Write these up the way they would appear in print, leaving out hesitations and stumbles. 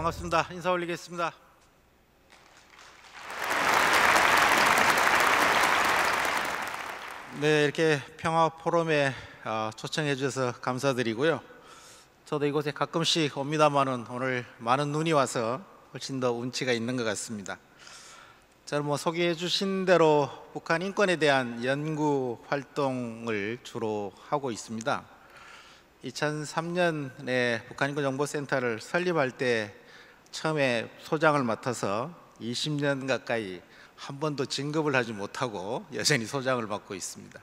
반갑습니다. 인사 올리겠습니다. 네, 이렇게 평화 포럼에 초청해 주셔서 감사드리고요. 저도 이곳에 가끔씩 옵니다만은 오늘 많은 눈이 와서 훨씬 더 운치가 있는 것 같습니다. 저는 소개해 주신 대로 북한 인권에 대한 연구 활동을 주로 하고 있습니다. 2003년에 북한인권정보센터를 설립할 때 처음에 소장을 맡아서 20년 가까이 한 번도 진급을 하지 못하고 여전히 소장을 맡고 있습니다.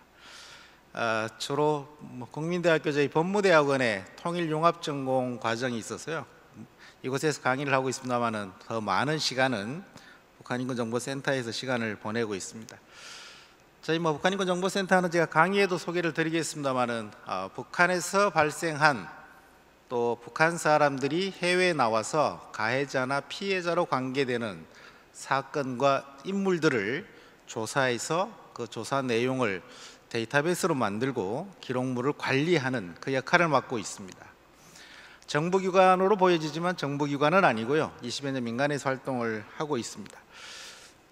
주로 국민대학교 저희 법무대학원에 통일융합전공 과정이 있어서요. 이곳에서 강의를 하고 있습니다만은 더 많은 시간은 북한인권정보센터에서 시간을 보내고 있습니다. 저희 북한인권정보센터는 제가 강의에도 소개를 드리겠습니다만은 북한에서 발생한 또 북한 사람들이 해외에 나와서 가해자나 피해자로 관계되는 사건과 인물들을 조사해서 그 조사 내용을 데이터베이스로 만들고 기록물을 관리하는 그 역할을 맡고 있습니다. 정부기관으로 보여지지만 정부기관은 아니고요. 20여 년 민간에서 활동을 하고 있습니다.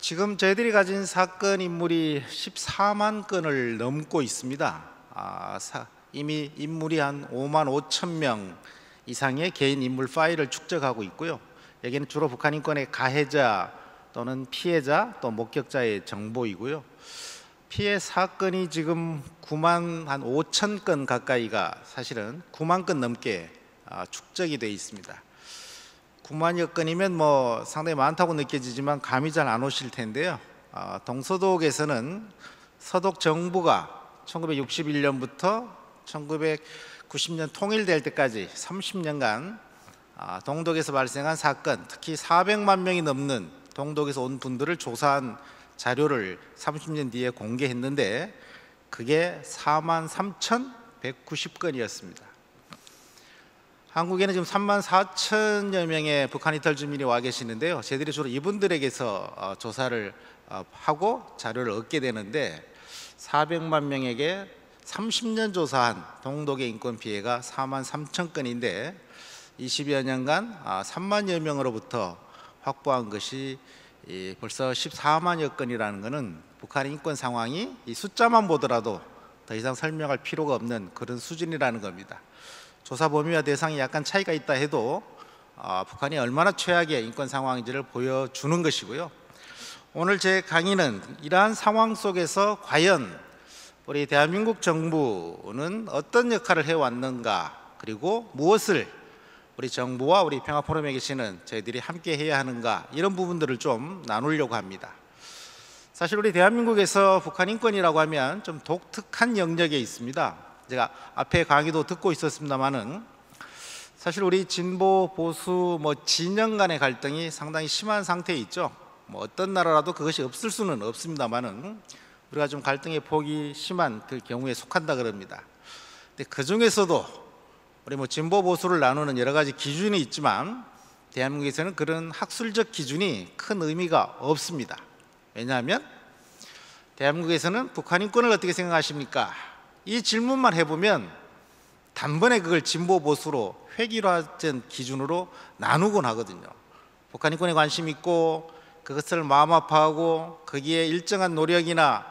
지금 저희들이 가진 사건 인물이 14만 건을 넘고 있습니다. 이미 인물이 한 5만 5천 명 이상의 개인 인물 파일을 축적하고 있고요. 여기는 주로 북한 인권의 가해자 또는 피해자 또 목격자의 정보이고요. 피해 사건이 지금 9만 한 5천 건 가까이가 사실은 9만 건 넘게 축적이 되어 있습니다. 9만여 건이면 상당히 많다고 느껴지지만 감이 잘 안 오실 텐데요. 동서독에서는 서독 정부가 1961년부터 1990년 통일될 때까지 30년간 동독에서 발생한 사건, 특히 400만 명이 넘는 동독에서 온 분들을 조사한 자료를 30년 뒤에 공개했는데 그게 4만 3,190건이었습니다. 한국에는 지금 3만 4천여 명의 북한 이탈 주민이 와 계시는데요. 저희들이 주로 이분들에게서 조사를 하고 자료를 얻게 되는데 400만 명에게 30년 조사한 동독의 인권 피해가 4만 3천 건인데 20여 년간 3만여 명으로부터 확보한 것이 벌써 14만여 건이라는 것은 북한의 인권 상황이 이 숫자만 보더라도 더 이상 설명할 필요가 없는 그런 수준이라는 겁니다. 조사 범위와 대상이 약간 차이가 있다 해도 북한이 얼마나 최악의 인권 상황인지를 보여주는 것이고요. 오늘 제 강의는 이러한 상황 속에서 과연 우리 대한민국 정부는 어떤 역할을 해왔는가, 그리고 무엇을 우리 정부와 우리 평화포럼에 계시는 저희들이 함께 해야 하는가, 이런 부분들을 좀 나누려고 합니다. 사실 우리 대한민국에서 북한 인권이라고 하면 좀 독특한 영역에 있습니다. 제가 앞에 강의도 듣고 있었습니다만은 사실 우리 진보 보수 진영 간의 갈등이 상당히 심한 상태에 있죠. 어떤 나라라도 그것이 없을 수는 없습니다만은 우리가 좀 갈등의 폭이 심한 그 경우에 속한다 그럽니다. 근데 그 중에서도 우리 진보 보수를 나누는 여러 가지 기준이 있지만 대한민국에서는 그런 학술적 기준이 큰 의미가 없습니다. 왜냐하면 대한민국에서는 북한 인권을 어떻게 생각하십니까? 이 질문만 해보면 단번에 그걸 진보 보수로 획일화된 기준으로 나누곤 하거든요. 북한 인권에 관심 있고 그것을 마음 아파하고 거기에 일정한 노력이나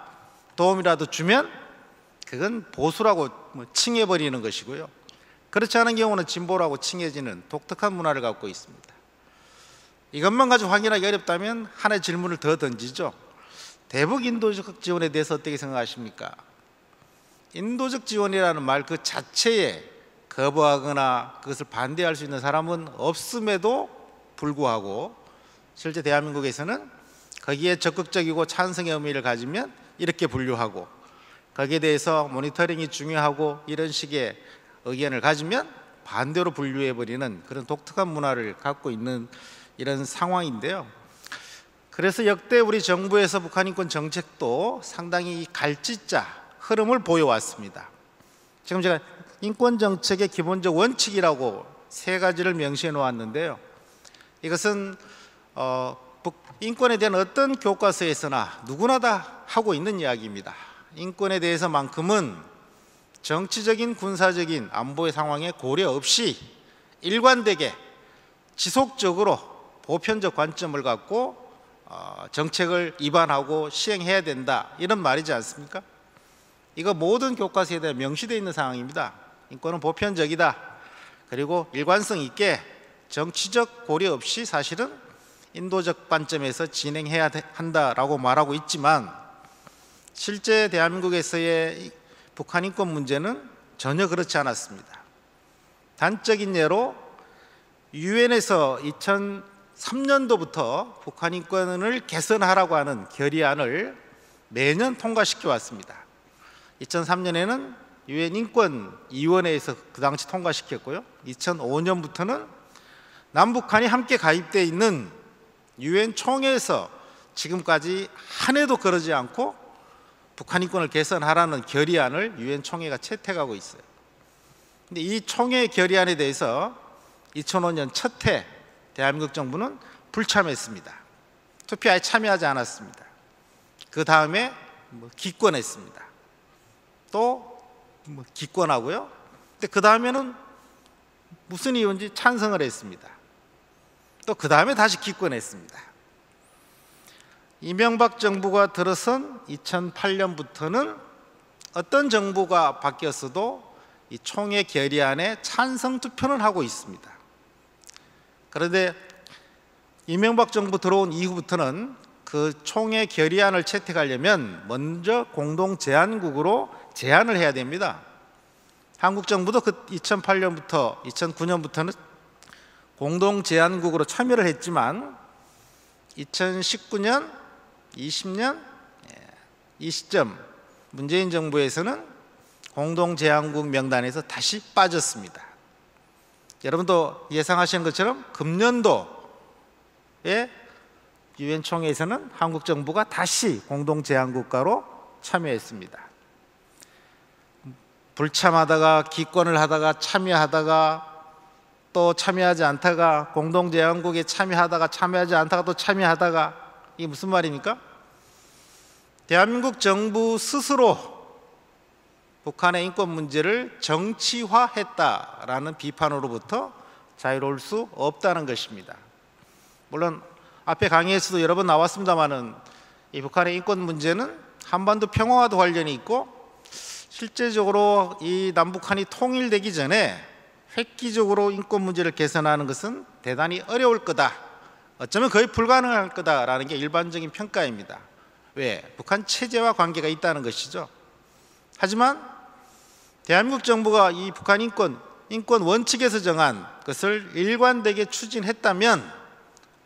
도움이라도 주면 그건 보수라고 칭해버리는 것이고요. 그렇지 않은 경우는 진보라고 칭해지는 독특한 문화를 갖고 있습니다. 이것만 가지고 확인하기 어렵다면 하나의 질문을 더 던지죠. 대북 인도적 지원에 대해서 어떻게 생각하십니까? 인도적 지원이라는 말 그 자체에 거부하거나 그것을 반대할 수 있는 사람은 없음에도 불구하고 실제 대한민국에서는 거기에 적극적이고 찬성의 의미를 가지면 이렇게 분류하고, 거기에 대해서 모니터링이 중요하고 이런 식의 의견을 가지면 반대로 분류해버리는 그런 독특한 문화를 갖고 있는 이런 상황인데요. 그래서 역대 우리 정부에서 북한 인권 정책도 상당히 갈짓자 흐름을 보여왔습니다. 지금 제가 인권 정책의 기본적 원칙이라고 3가지를 명시해 놓았는데요. 이것은 인권에 대한 어떤 교과서에서나 누구나 다 하고 있는 이야기입니다. 인권에 대해서만큼은 정치적인 군사적인 안보의 상황에 고려 없이 일관되게 지속적으로 보편적 관점을 갖고 정책을 입안하고 시행해야 된다, 이런 말이지 않습니까? 이거 모든 교과서에 대해 명시되어 있는 상황입니다. 인권은 보편적이다. 그리고 일관성 있게 정치적 고려 없이 사실은 인도적 관점에서 진행해야 한다라고 말하고 있지만, 실제 대한민국에서의 북한 인권 문제는 전혀 그렇지 않았습니다. 단적인 예로 유엔에서 2003년도부터 북한 인권을 개선하라고 하는 결의안을 매년 통과시켜 왔습니다. 2003년에는 유엔 인권위원회에서 그 당시 통과시켰고요. 2005년부터는 남북한이 함께 가입되어 있는 유엔 총회에서 지금까지 한 해도 거르지 않고 북한 인권을 개선하라는 결의안을 유엔 총회가 채택하고 있어요. 근데 이 총회 결의안에 대해서 2005년 첫 해 대한민국 정부는 불참했습니다. 투표에 참여하지 않았습니다. 그 다음에 기권했습니다. 또 기권하고요. 근데 그 다음에는 무슨 이유인지 찬성을 했습니다. 또 그 다음에 다시 기권했습니다. 이명박 정부가 들어선 2008년부터는 어떤 정부가 바뀌었어도 이 총회 결의안에 찬성 투표는 하고 있습니다. 그런데 이명박 정부 들어온 이후부터는 그 총회 결의안을 채택하려면 먼저 공동 제안국으로 제안을 해야 됩니다. 한국 정부도 그 2008년부터 2009년부터는 공동 제안국으로 참여를 했지만 2019년, 20년 이 시점 문재인 정부에서는 공동 제안국 명단에서 다시 빠졌습니다. 여러분도 예상하시는 것처럼 금년도에 유엔 총회에서는 한국 정부가 다시 공동 제안국가로 참여했습니다. 불참하다가 기권을 하다가 참여하다가 또 참여하지 않다가 공동 제안국에 참여하다가 참여하지 않다가 또 참여하다가, 이게 무슨 말입니까? 대한민국 정부 스스로 북한의 인권 문제를 정치화했다라는 비판으로부터 자유로울 수 없다는 것입니다. 물론 앞에 강의에서도 여러 번 나왔습니다마는 이 북한의 인권 문제는 한반도 평화와도 관련이 있고, 실제적으로 이 남북한이 통일되기 전에 획기적으로 인권 문제를 개선하는 것은 대단히 어려울 거다, 어쩌면 거의 불가능할 거다라는 게 일반적인 평가입니다. 왜? 북한 체제와 관계가 있다는 것이죠. 하지만 대한민국 정부가 이 북한 인권 원칙에서 정한 것을 일관되게 추진했다면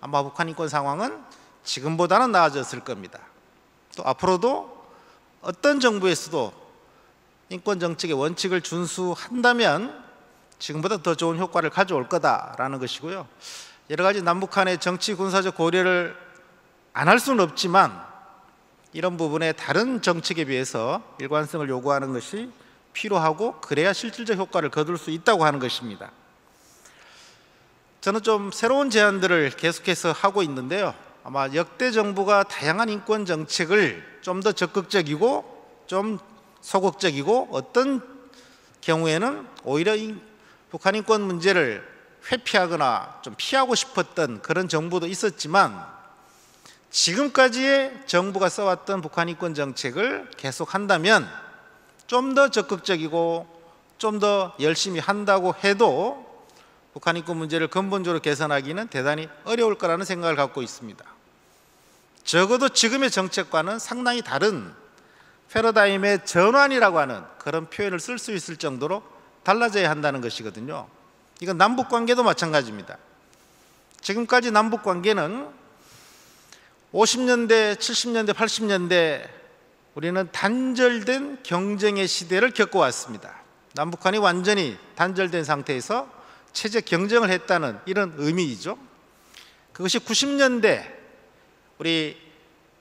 아마 북한 인권 상황은 지금보다는 나아졌을 겁니다. 또 앞으로도 어떤 정부에서도 인권 정책의 원칙을 준수한다면 지금보다 더 좋은 효과를 가져올 거다라는 것이고요. 여러 가지 남북한의 정치 군사적 고려를 안 할 수는 없지만 이런 부분에 다른 정책에 비해서 일관성을 요구하는 것이 필요하고, 그래야 실질적 효과를 거둘 수 있다고 하는 것입니다. 저는 좀 새로운 제안들을 계속해서 하고 있는데요. 아마 역대 정부가 다양한 인권 정책을 좀 더 적극적이고 좀 소극적이고, 어떤 경우에는 오히려 북한 인권 문제를 회피하거나 좀 피하고 싶었던 그런 정부도 있었지만, 지금까지의 정부가 써왔던 북한 인권 정책을 계속한다면 좀 더 적극적이고 좀 더 열심히 한다고 해도 북한 인권 문제를 근본적으로 개선하기는 대단히 어려울 거라는 생각을 갖고 있습니다. 적어도 지금의 정책과는 상당히 다른 패러다임의 전환이라고 하는 그런 표현을 쓸 수 있을 정도로 달라져야 한다는 것이거든요. 이건 남북관계도 마찬가지입니다. 지금까지 남북관계는 50년대, 70년대, 80년대 우리는 단절된 경쟁의 시대를 겪어왔습니다. 남북한이 완전히 단절된 상태에서 체제 경쟁을 했다는 이런 의미이죠. 그것이 90년대 우리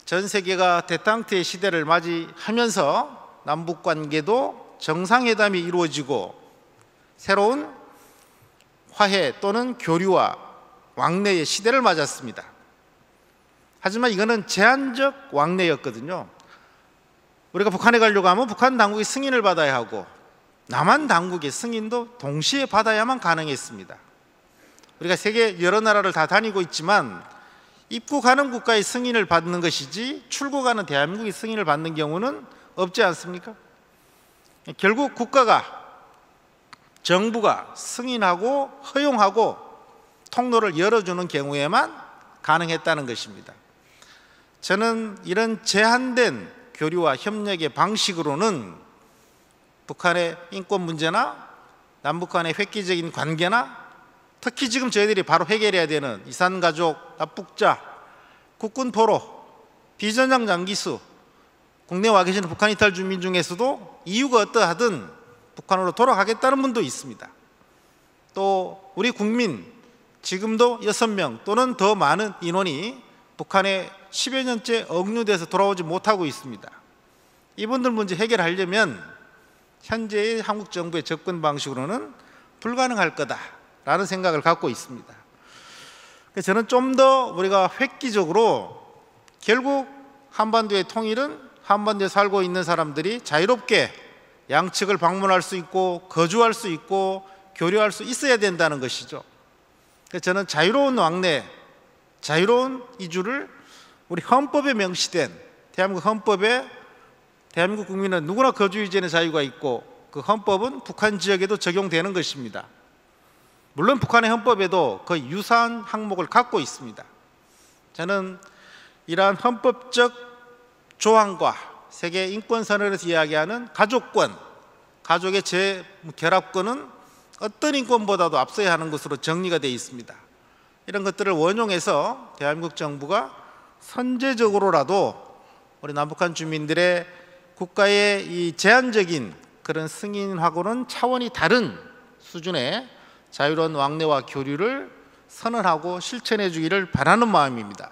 전 세계가 대탕트의 시대를 맞이하면서 남북관계도 정상회담이 이루어지고 새로운 화해 또는 교류와 왕래의 시대를 맞았습니다. 하지만 이거는 제한적 왕래였거든요. 우리가 북한에 가려고 하면 북한 당국의 승인을 받아야 하고 남한 당국의 승인도 동시에 받아야만 가능했습니다. 우리가 세계 여러 나라를 다 다니고 있지만 입국하는 국가의 승인을 받는 것이지 출국하는 대한민국의 승인을 받는 경우는 없지 않습니까? 결국 국가가, 정부가 승인하고 허용하고 통로를 열어주는 경우에만 가능했다는 것입니다. 저는 이런 제한된 교류와 협력의 방식으로는 북한의 인권 문제나 남북 간의 획기적인 관계나 특히 지금 저희들이 바로 해결해야 되는 이산가족, 납북자, 국군 포로, 비전향 장기수, 국내에 와 계시는 북한 이탈 주민 중에서도 이유가 어떠하든 북한으로 돌아가겠다는 분도 있습니다. 또 우리 국민 지금도 6명 또는 더 많은 인원이 북한에 10여 년째 억류돼서 돌아오지 못하고 있습니다. 이분들 문제 해결하려면 현재의 한국 정부의 접근 방식으로는 불가능할 거다라는 생각을 갖고 있습니다. 저는 좀 더 우리가 획기적으로 결국 한반도의 통일은 한반도에 살고 있는 사람들이 자유롭게 양측을 방문할 수 있고 거주할 수 있고 교류할 수 있어야 된다는 것이죠. 저는 자유로운 왕래, 자유로운 이주를 우리 헌법에 명시된 대한민국 헌법에 대한민국 국민은 누구나 거주 유지의 자유가 있고 그 헌법은 북한 지역에도 적용되는 것입니다. 물론 북한의 헌법에도 거의 유사한 항목을 갖고 있습니다. 저는 이러한 헌법적 조항과 세계 인권선언에서 이야기하는 가족권, 가족의 재결합권은 어떤 인권보다도 앞서야 하는 것으로 정리가 되어 있습니다. 이런 것들을 원용해서 대한민국 정부가 선제적으로라도 우리 남북한 주민들의 국가의 이 제한적인 그런 승인하고는 차원이 다른 수준의 자유로운 왕래와 교류를 선언하고 실천해 주기를 바라는 마음입니다.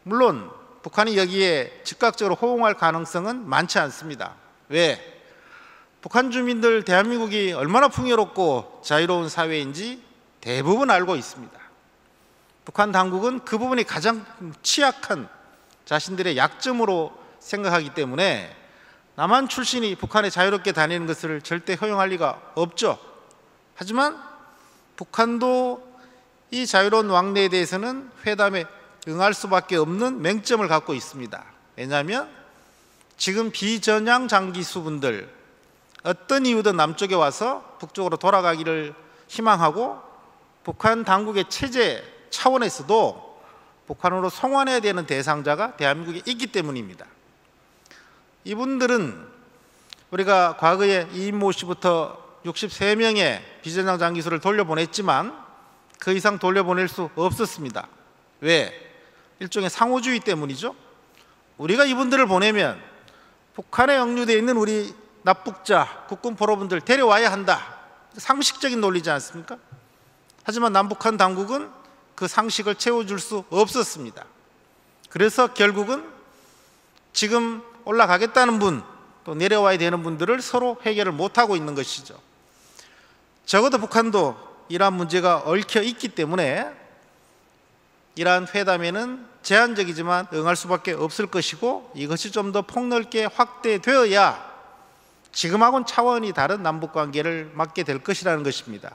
물론 북한이 여기에 즉각적으로 호응할 가능성은 많지 않습니다. 왜? 북한 주민들 대한민국이 얼마나 풍요롭고 자유로운 사회인지 대부분 알고 있습니다. 북한 당국은 그 부분이 가장 취약한 자신들의 약점으로 생각하기 때문에 남한 출신이 북한에 자유롭게 다니는 것을 절대 허용할 리가 없죠. 하지만 북한도 이 자유로운 왕래에 대해서는 회담에 응할 수밖에 없는 맹점을 갖고 있습니다. 왜냐하면 지금 비전향 장기수분들 어떤 이유든 남쪽에 와서 북쪽으로 돌아가기를 희망하고 북한 당국의 체제 차원에서도 북한으로 송환해야 되는 대상자가 대한민국에 있기 때문입니다. 이분들은 우리가 과거에 이인모 씨부터 63명의 비전향 장기수를 돌려보냈지만 그 이상 돌려보낼 수 없었습니다. 왜? 일종의 상호주의 때문이죠. 우리가 이분들을 보내면 북한에 억류되어 있는 우리 납북자, 국군 포로분들 데려와야 한다. 상식적인 논리지 않습니까? 하지만 남북한 당국은 그 상식을 채워줄 수 없었습니다. 그래서 결국은 지금 올라가겠다는 분, 또 내려와야 되는 분들을 서로 해결을 못하고 있는 것이죠. 적어도 북한도 이러한 문제가 얽혀 있기 때문에 이러한 회담에는 제한적이지만 응할 수밖에 없을 것이고 이것이 좀 더 폭넓게 확대되어야 지금하고는 차원이 다른 남북관계를 맞게 될 것이라는 것입니다.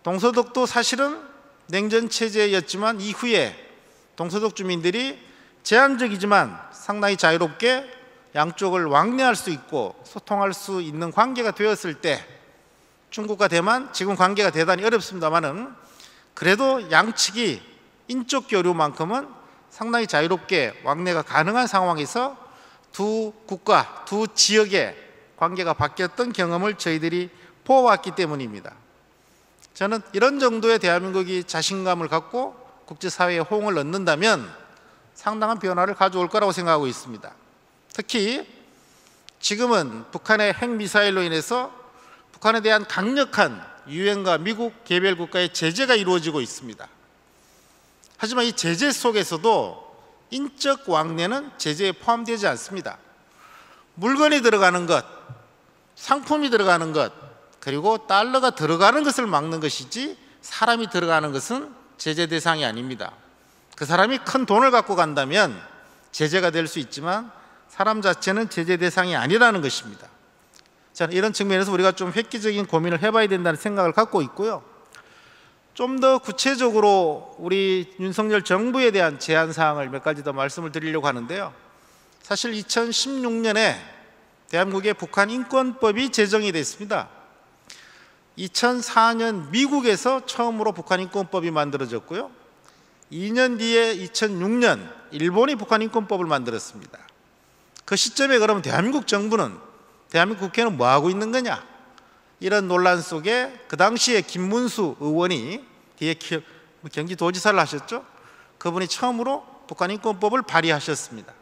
동서독도 사실은 냉전체제였지만 이후에 동서독 주민들이 제한적이지만 상당히 자유롭게 양쪽을 왕래할 수 있고 소통할 수 있는 관계가 되었을 때 중국과 대만 지금 관계가 대단히 어렵습니다만은 그래도 양측이 인적 교류만큼은 상당히 자유롭게 왕래가 가능한 상황에서 두 국가, 두 지역의 관계가 바뀌었던 경험을 저희들이 보아왔기 때문입니다. 저는 이런 정도의 대한민국이 자신감을 갖고 국제사회에 호응을 얻는다면 상당한 변화를 가져올 거라고 생각하고 있습니다. 특히 지금은 북한의 핵미사일로 인해서 북한에 대한 강력한 유엔과 미국 개별 국가의 제재가 이루어지고 있습니다. 하지만 이 제재 속에서도 인적 왕래는 제재에 포함되지 않습니다. 물건이 들어가는 것, 상품이 들어가는 것, 그리고 달러가 들어가는 것을 막는 것이지 사람이 들어가는 것은 제재 대상이 아닙니다. 그 사람이 큰 돈을 갖고 간다면 제재가 될 수 있지만 사람 자체는 제재 대상이 아니라는 것입니다. 자, 이런 측면에서 우리가 좀 획기적인 고민을 해봐야 된다는 생각을 갖고 있고요. 좀 더 구체적으로 우리 윤석열 정부에 대한 제안 사항을 몇 가지 더 말씀을 드리려고 하는데요. 사실 2016년에 대한민국의 북한 인권법이 제정이 됐습니다. 2004년 미국에서 처음으로 북한 인권법이 만들어졌고요. 2년 뒤에 2006년 일본이 북한 인권법을 만들었습니다. 그 시점에 그러면 대한민국 정부는, 대한민국 국회는 뭐 하고 있는 거냐? 이런 논란 속에 그 당시에 김문수 의원이, 뒤에 경기도지사를 하셨죠. 그분이 처음으로 북한 인권법을 발의하셨습니다.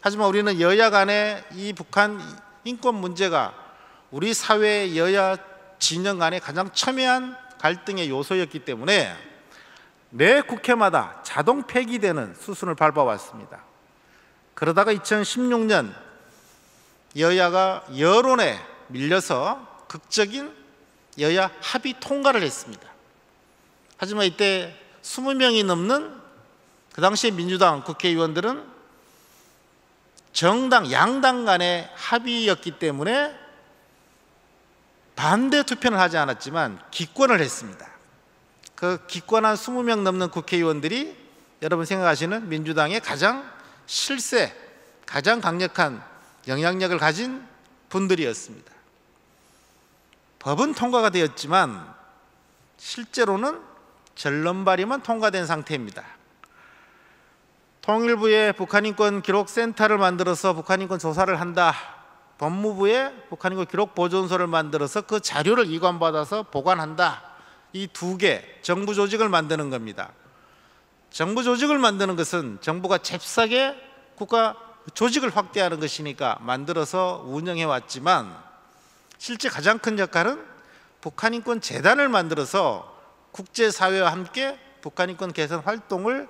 하지만 우리는 여야 간에 이 북한 인권 문제가 우리 사회의 여야 진영 간의 가장 첨예한 갈등의 요소였기 때문에 매 국회마다 자동 폐기되는 수순을 밟아왔습니다. 그러다가 2016년 여야가 여론에 밀려서 극적인 여야 합의 통과를 했습니다. 하지만 이때 20명이 넘는 그 당시에 민주당 국회의원들은 정당, 양당 간의 합의였기 때문에 반대 투표는 하지 않았지만 기권을 했습니다. 그 기권한 20명 넘는 국회의원들이 여러분 생각하시는 민주당의 가장 실세, 가장 강력한 영향력을 가진 분들이었습니다. 법은 통과가 되었지만 실제로는 절름발이만 통과된 상태입니다. 통일부에 북한인권기록센터를 만들어서 북한인권 조사를 한다. 법무부에 북한인권 기록보존소를 만들어서 그 자료를 이관받아서 보관한다. 이 두 개 정부 조직을 만드는 겁니다. 정부 조직을 만드는 것은 정부가 잽싸게 국가 조직을 확대하는 것이니까 만들어서 운영해 왔지만 실제 가장 큰 역할은 북한인권재단을 만들어서 국제사회와 함께 북한인권 개선 활동을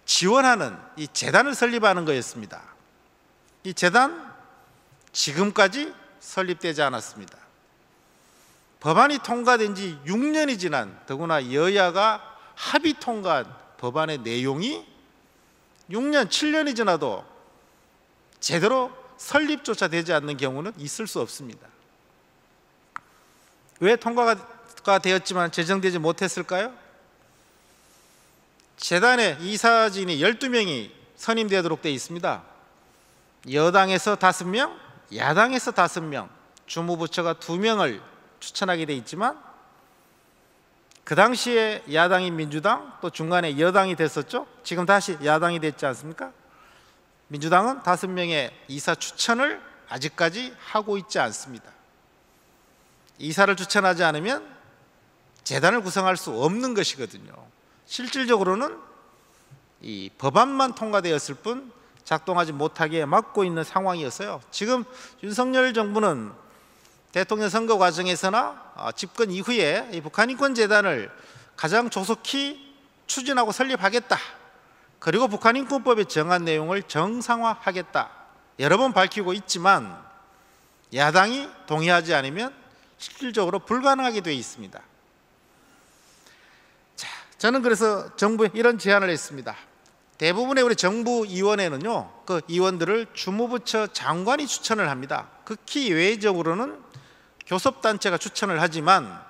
지원하는 이 재단을 설립하는 거였습니다. 이 재단 지금까지 설립되지 않았습니다. 법안이 통과된 지 6년이 지난, 더구나 여야가 합의 통과한 법안의 내용이 6년, 7년이 지나도 제대로 설립조차 되지 않는 경우는 있을 수 없습니다. 왜 통과가 되었지만 제정되지 못했을까요? 재단에 이사진이 12명이 선임되도록 되어 있습니다. 여당에서 5명, 야당에서 5명, 주무부처가 2명을 추천하게 되어 있지만 그 당시에 야당이 민주당, 또 중간에 여당이 됐었죠. 지금 다시 야당이 됐지 않습니까? 민주당은 5명의 이사 추천을 아직까지 하고 있지 않습니다. 이사를 추천하지 않으면 재단을 구성할 수 없는 것이거든요. 실질적으로는 이 법안만 통과되었을 뿐 작동하지 못하게 막고 있는 상황이었어요. 지금 윤석열 정부는 대통령 선거 과정에서나 집권 이후에 이 북한인권재단을 가장 조속히 추진하고 설립하겠다. 그리고 북한인권법에 정한 내용을 정상화하겠다. 여러 번 밝히고 있지만 야당이 동의하지 않으면 실질적으로 불가능하게 되어 있습니다. 자, 저는 그래서 정부에 이런 제안을 했습니다. 대부분의 우리 정부위원회는요, 그 위원들을 주무부처 장관이 추천을 합니다. 극히 예외적으로는 교섭단체가 추천을 하지만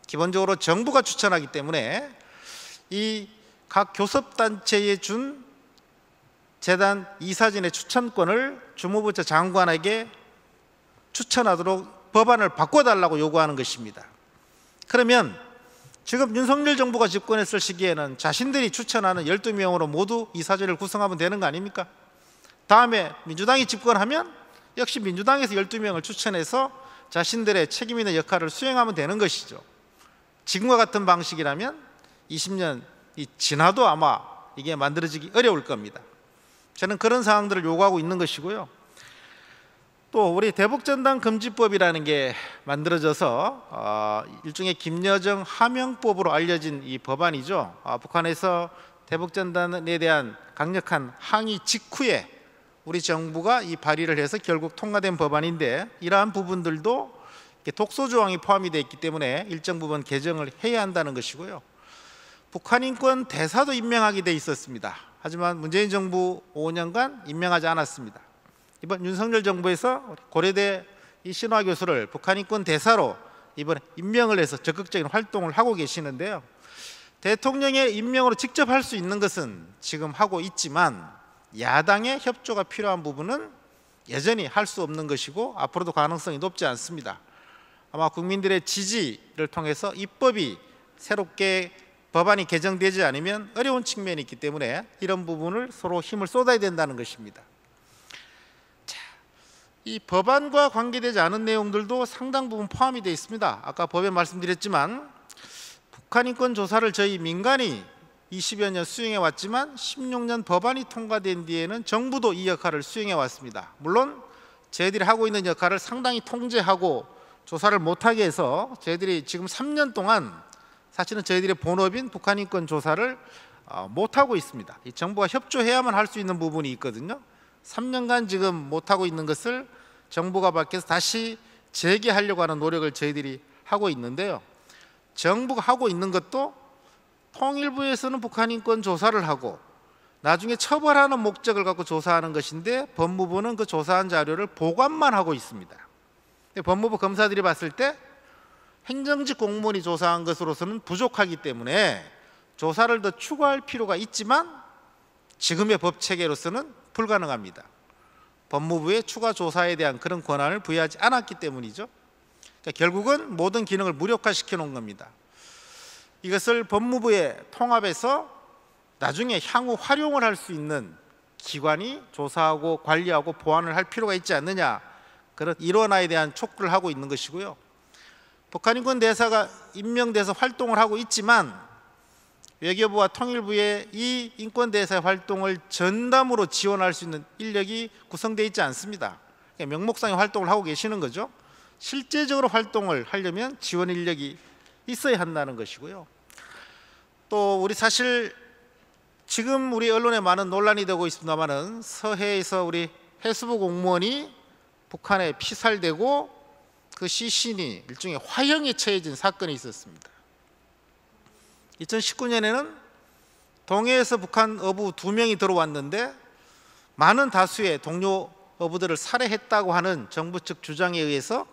기본적으로 정부가 추천하기 때문에 이 각 교섭단체에 준 재단 이사진의 추천권을 주무부처 장관에게 추천하도록 법안을 바꿔달라고 요구하는 것입니다. 그러면 지금 윤석열 정부가 집권했을 시기에는 자신들이 추천하는 12명으로 모두 이사진을 구성하면 되는 거 아닙니까? 다음에 민주당이 집권하면 역시 민주당에서 12명을 추천해서 자신들의 책임 있는 역할을 수행하면 되는 것이죠. 지금과 같은 방식이라면 20년이 지나도 아마 이게 만들어지기 어려울 겁니다. 저는 그런 상황들을 요구하고 있는 것이고요. 또 우리 대북전단 금지법이라는 게 만들어져서 일종의 김여정 하명법으로 알려진 이 법안이죠. 북한에서 대북전단에 대한 강력한 항의 직후에 우리 정부가 이 발의를 해서 결국 통과된 법안인데 이러한 부분들도 독소조항이 포함이 되어 있기 때문에 일정 부분 개정을 해야 한다는 것이고요. 북한인권 대사도 임명하게 돼 있었습니다. 하지만 문재인 정부 5년간 임명하지 않았습니다. 이번 윤석열 정부에서 고려대 이신화 교수를 북한인권 대사로 이번에 임명을 해서 적극적인 활동을 하고 계시는데요. 대통령의 임명으로 직접 할 수 있는 것은 지금 하고 있지만 야당의 협조가 필요한 부분은 여전히 할 수 없는 것이고 앞으로도 가능성이 높지 않습니다. 아마 국민들의 지지를 통해서 입법이 새롭게 법안이 개정되지 않으면 어려운 측면이 있기 때문에 이런 부분을 서로 힘을 쏟아야 된다는 것입니다. 이 법안과 관계되지 않은 내용들도 상당 부분 포함이 되어 있습니다. 아까 법에 말씀드렸지만 북한 인권 조사를 저희 민간이 20여 년 수행해 왔지만 16년 법안이 통과된 뒤에는 정부도 이 역할을 수행해 왔습니다. 물론 저희들이 하고 있는 역할을 상당히 통제하고 조사를 못하게 해서 저희들이 지금 3년 동안 사실은 저희들의 본업인 북한 인권 조사를 못하고 있습니다. 이 정부가 협조해야만 할 수 있는 부분이 있거든요. 3년간 지금 못하고 있는 것을 정부가 밖에서 다시 재개하려고 하는 노력을 저희들이 하고 있는데요. 정부가 하고 있는 것도 통일부에서는 북한 인권 조사를 하고 나중에 처벌하는 목적을 갖고 조사하는 것인데 법무부는 그 조사한 자료를 보관만 하고 있습니다. 법무부 검사들이 봤을 때 행정직 공무원이 조사한 것으로서는 부족하기 때문에 조사를 더 추가할 필요가 있지만 지금의 법 체계로서는 불가능합니다. 법무부에 추가 조사에 대한 그런 권한을 부여하지 않았기 때문이죠. 그러니까 결국은 모든 기능을 무력화시켜 놓은 겁니다. 이것을 법무부에 통합해서 나중에 향후 활용을 할 수 있는 기관이 조사하고 관리하고 보완을 할 필요가 있지 않느냐, 그런 일원화에 대한 촉구를 하고 있는 것이고요. 북한인권 대사가 임명돼서 활동을 하고 있지만 외교부와 통일부의 이 인권대사의 활동을 전담으로 지원할 수 있는 인력이 구성되어 있지 않습니다. 그러니까 명목상의 활동을 하고 계시는 거죠. 실제적으로 활동을 하려면 지원 인력이 있어야 한다는 것이고요. 또 우리 사실 지금 우리 언론에 많은 논란이 되고 있습니다만은 서해에서 우리 해수부 공무원이 북한에 피살되고 그 시신이 일종의 화형에 처해진 사건이 있었습니다. 2019년에는 동해에서 북한 어부 2명이 들어왔는데 많은 다수의 동료 어부들을 살해했다고 하는 정부 측 주장에 의해서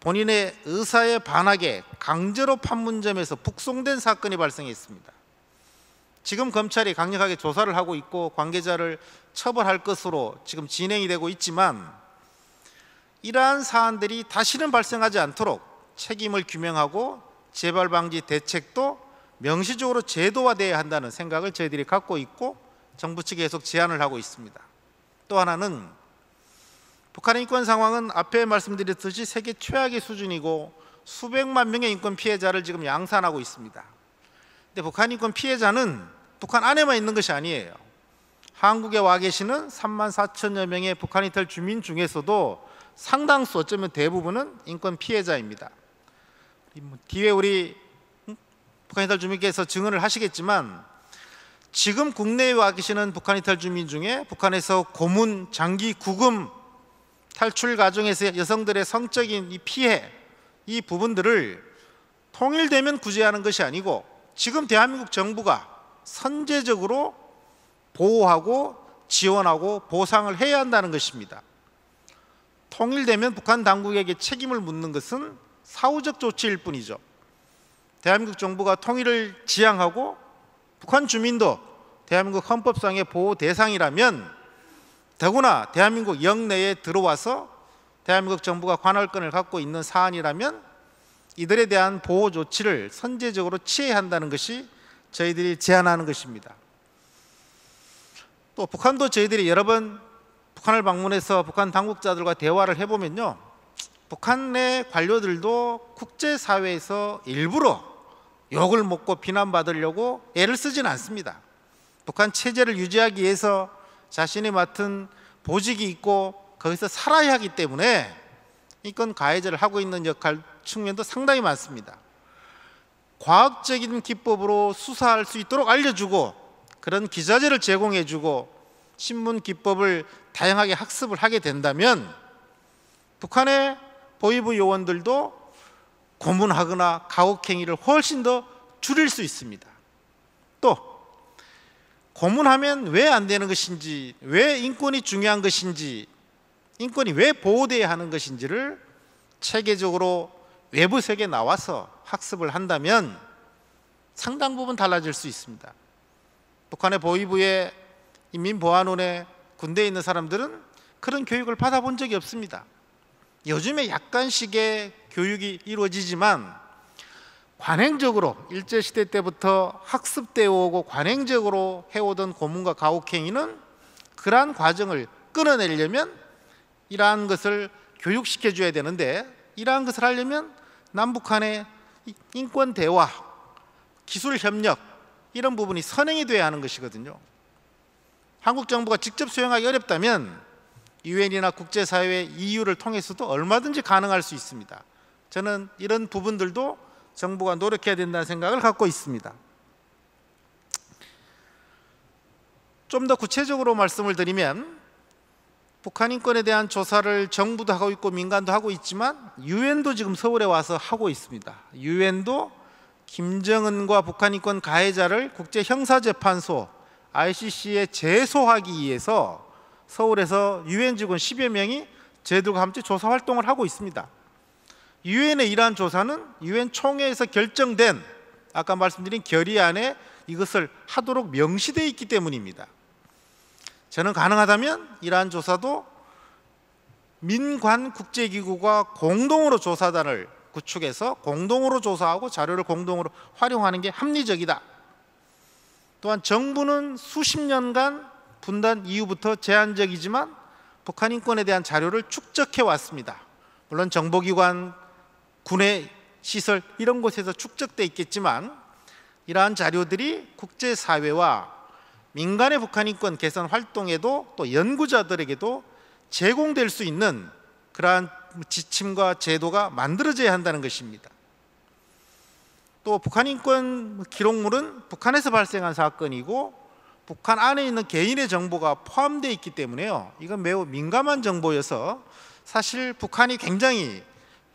본인의 의사에 반하게 강제로 판문점에서 북송된 사건이 발생했습니다. 지금 검찰이 강력하게 조사를 하고 있고 관계자를 처벌할 것으로 지금 진행이 되고 있지만 이러한 사안들이 다시는 발생하지 않도록 책임을 규명하고 재발 방지 대책도 명시적으로 제도화되어야 한다는 생각을 저희들이 갖고 있고 정부 측이 계속 제안을 하고 있습니다. 또 하나는 북한의 인권 상황은 앞에 말씀드렸듯이 세계 최악의 수준이고 수백만 명의 인권 피해자를 지금 양산하고 있습니다. 근데 북한 인권 피해자는 북한 안에만 있는 것이 아니에요. 한국에 와 계시는 3만 4천여 명의 북한 이탈 주민 중에서도 상당수, 어쩌면 대부분은 인권 피해자입니다. 뒤에 우리 북한 이탈 주민께서 증언을 하시겠지만 지금 국내에 와 계시는 북한 이탈 주민 중에 북한에서 고문, 장기 구금, 탈출 과정에서 여성들의 성적인 이 피해, 이 부분들을 통일되면 구제하는 것이 아니고 지금 대한민국 정부가 선제적으로 보호하고 지원하고 보상을 해야 한다는 것입니다. 통일되면 북한 당국에게 책임을 묻는 것은 사후적 조치일 뿐이죠. 대한민국 정부가 통일을 지향하고 북한 주민도 대한민국 헌법상의 보호 대상이라면 더구나 대한민국 영내에 들어와서 대한민국 정부가 관할권을 갖고 있는 사안이라면 이들에 대한 보호 조치를 선제적으로 취해야 한다는 것이 저희들이 제안하는 것입니다. 또 북한도 저희들이 여러 번 북한을 방문해서 북한 당국자들과 대화를 해보면요, 북한 내 관료들도 국제사회에서 일부러 욕을 먹고 비난받으려고 애를 쓰지는 않습니다. 북한 체제를 유지하기 위해서 자신이 맡은 보직이 있고 거기서 살아야 하기 때문에 인권 가해자를 하고 있는 역할 측면도 상당히 많습니다. 과학적인 기법으로 수사할 수 있도록 알려주고 그런 기자재를 제공해주고 신문 기법을 다양하게 학습을 하게 된다면 북한의 보위부 요원들도 고문하거나 가혹행위를 훨씬 더 줄일 수 있습니다. 또 고문하면 왜 안 되는 것인지, 왜 인권이 중요한 것인지, 인권이 왜 보호돼야 하는 것인지를 체계적으로 외부 세계에 나와서 학습을 한다면 상당 부분 달라질 수 있습니다. 북한의 보위부에 인민보안원에 군대에 있는 사람들은 그런 교육을 받아본 적이 없습니다. 요즘에 약간씩의 교육이 이루어지지만 관행적으로 일제시대 때부터 학습되어 오고 관행적으로 해오던 고문과 가혹행위는 그러한 과정을 끊어내려면 이러한 것을 교육시켜 줘야 되는데, 이러한 것을 하려면 남북한의 인권 대화, 기술 협력 이런 부분이 선행이 돼야 하는 것이거든요. 한국 정부가 직접 수행하기 어렵다면 유엔이나 국제사회의 EU를 통해서도 얼마든지 가능할 수 있습니다. 저는 이런 부분들도 정부가 노력해야 된다는 생각을 갖고 있습니다. 좀 더 구체적으로 말씀을 드리면 북한 인권에 대한 조사를 정부도 하고 있고 민간도 하고 있지만 유엔도 지금 서울에 와서 하고 있습니다. 유엔도 김정은과 북한 인권 가해자를 국제형사재판소 ICC에 제소하기 위해서 서울에서 유엔 직원 10여 명이 저희들과 함께 조사 활동을 하고 있습니다. 유엔의 이러한 조사는 유엔 총회에서 결정된 아까 말씀드린 결의안에 이것을 하도록 명시되어 있기 때문입니다. 저는 가능하다면 이러한 조사도 민관 국제기구가 공동으로 조사단을 구축해서 공동으로 조사하고 자료를 공동으로 활용하는 게 합리적이다. 또한 정부는 수십 년간 분단 이후부터 제한적이지만 북한 인권에 대한 자료를 축적해 왔습니다. 물론 정보기관, 군의 시설 이런 곳에서 축적돼 있겠지만 이러한 자료들이 국제사회와 민간의 북한 인권 개선 활동에도 또 연구자들에게도 제공될 수 있는 그러한 지침과 제도가 만들어져야 한다는 것입니다. 또 북한 인권 기록물은 북한에서 발생한 사건이고 북한 안에 있는 개인의 정보가 포함되어 있기 때문에요, 이건 매우 민감한 정보여서 사실 북한이 굉장히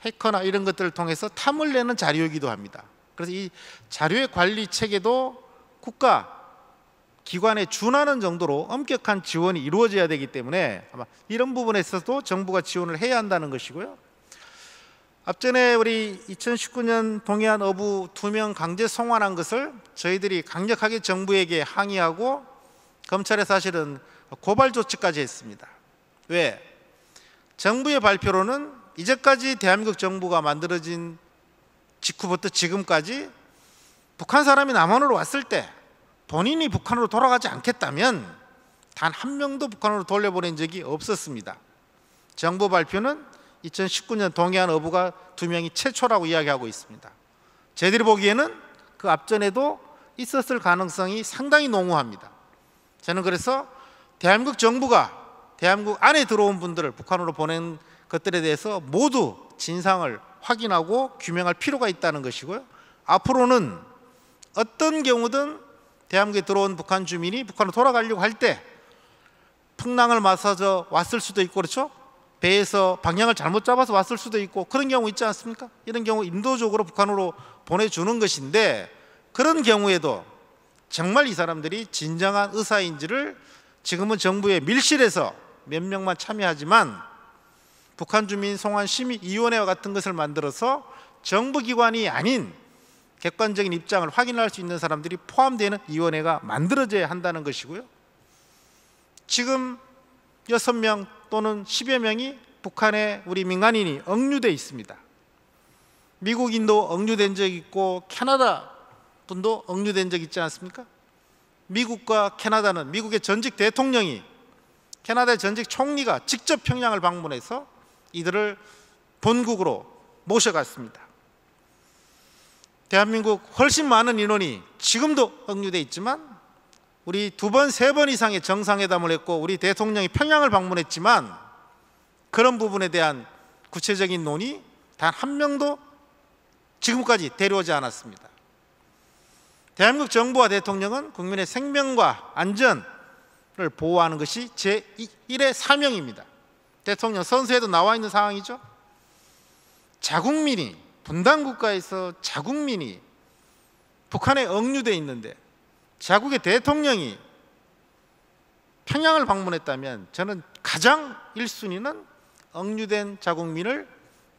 해커나 이런 것들을 통해서 탐을 내는 자료이기도 합니다. 그래서 이 자료의 관리 체계도 국가 기관에 준하는 정도로 엄격한 지원이 이루어져야 되기 때문에 아마 이런 부분에 있어서도 정부가 지원을 해야 한다는 것이고요. 앞전에 우리 2019년 동해안 어부 2명 강제 송환한 것을 저희들이 강력하게 정부에게 항의하고 검찰에 사실은 고발 조치까지 했습니다. 왜? 정부의 발표로는 이제까지 대한민국 정부가 만들어진 직후부터 지금까지 북한 사람이 남한으로 왔을 때 본인이 북한으로 돌아가지 않겠다면 단 한 명도 북한으로 돌려보낸 적이 없었습니다. 정부 발표는 2019년 동해안 어부가 2명이 최초라고 이야기하고 있습니다. 저희들이 보기에는 그 앞전에도 있었을 가능성이 상당히 농후합니다. 저는 그래서 대한민국 정부가 대한민국 안에 들어온 분들을 북한으로 보낸 것들에 대해서 모두 진상을 확인하고 규명할 필요가 있다는 것이고요. 앞으로는 어떤 경우든 대한민국에 들어온 북한 주민이 북한으로 돌아가려고 할 때 풍랑을 맞아서 왔을 수도 있고, 그렇죠? 배에서 방향을 잘못 잡아서 왔을 수도 있고 그런 경우 있지 않습니까? 이런 경우 인도적으로 북한으로 보내주는 것인데, 그런 경우에도 정말 이 사람들이 진정한 의사인지를 지금은 정부의 밀실에서 몇 명만 참여하지만 북한 주민 송환 심의위원회와 같은 것을 만들어서 정부기관이 아닌 객관적인 입장을 확인할 수 있는 사람들이 포함되는 위원회가 만들어져야 한다는 것이고요. 지금 6명 또는 10여 명이 북한에 우리 민간인이 억류되어 있습니다. 미국인도 억류된 적 있고 캐나다 분도 억류된 적 있지 않습니까? 미국과 캐나다는 미국의 전직 대통령이 캐나다의 전직 총리가 직접 평양을 방문해서 이들을 본국으로 모셔갔습니다. 대한민국 훨씬 많은 인원이 지금도 억류되어 있지만 우리 2번, 3번 이상의 정상회담을 했고 우리 대통령이 평양을 방문했지만 그런 부분에 대한 구체적인 논의 단 한 명도 지금까지 데려오지 않았습니다. 대한민국 정부와 대통령은 국민의 생명과 안전을 보호하는 것이 제1의 사명입니다. 대통령 선서에도 나와 있는 상황이죠. 자국민이 분단국가에서 자국민이 북한에 억류되어 있는데 자국의 대통령이 평양을 방문했다면 저는 가장 1순위는 억류된 자국민을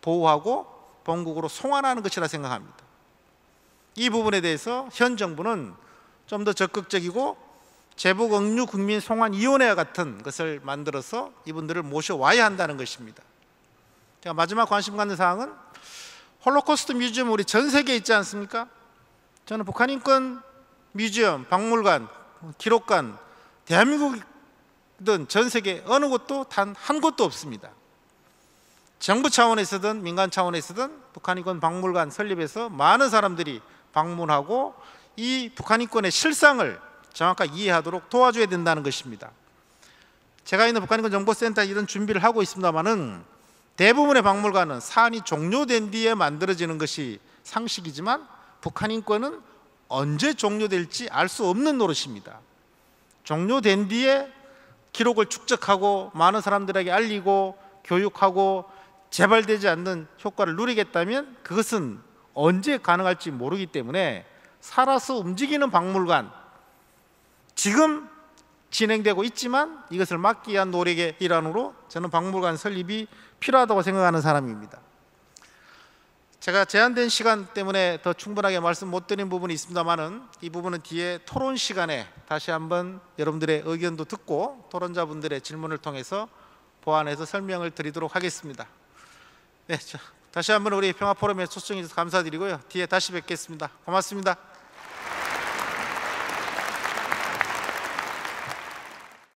보호하고 본국으로 송환하는 것이라 생각합니다. 이 부분에 대해서 현 정부는 좀 더 적극적이고 제복억류국민송환위원회와 같은 것을 만들어서 이분들을 모셔와야 한다는 것입니다. 제가 마지막 관심 갖는 사항은 홀로코스트 뮤지엄 우리 전 세계에 있지 않습니까? 저는 북한 인권 뮤지엄, 박물관, 기록관 대한민국이든 전 세계 어느 곳도 단 한 곳도 없습니다. 정부 차원에서든 민간 차원에서든 북한 인권 박물관 설립해서 많은 사람들이 방문하고 이 북한 인권의 실상을 정확하게 이해하도록 도와줘야 된다는 것입니다. 제가 있는 북한 인권 정보센터에 이런 준비를 하고 있습니다만은 대부분의 박물관은 사안이 종료된 뒤에 만들어지는 것이 상식이지만 북한 인권은 언제 종료될지 알 수 없는 노릇입니다. 종료된 뒤에 기록을 축적하고 많은 사람들에게 알리고 교육하고 재발되지 않는 효과를 누리겠다면 그것은 언제 가능할지 모르기 때문에 살아서 움직이는 박물관, 지금 진행되고 있지만 이것을 막기 위한 노력의 일환으로 저는 박물관 설립이 필요하다고 생각하는 사람입니다. 제가 제한된 시간 때문에 더 충분하게 말씀 못 드린 부분이 있습니다만은 이 부분은 뒤에 토론 시간에 다시 한번 여러분들의 의견도 듣고 토론자분들의 질문을 통해서 보완해서 설명을 드리도록 하겠습니다. 네, 다시 한번 우리 평화포럼에 초청해 주셔서 감사드리고요. 뒤에 다시 뵙겠습니다. 고맙습니다.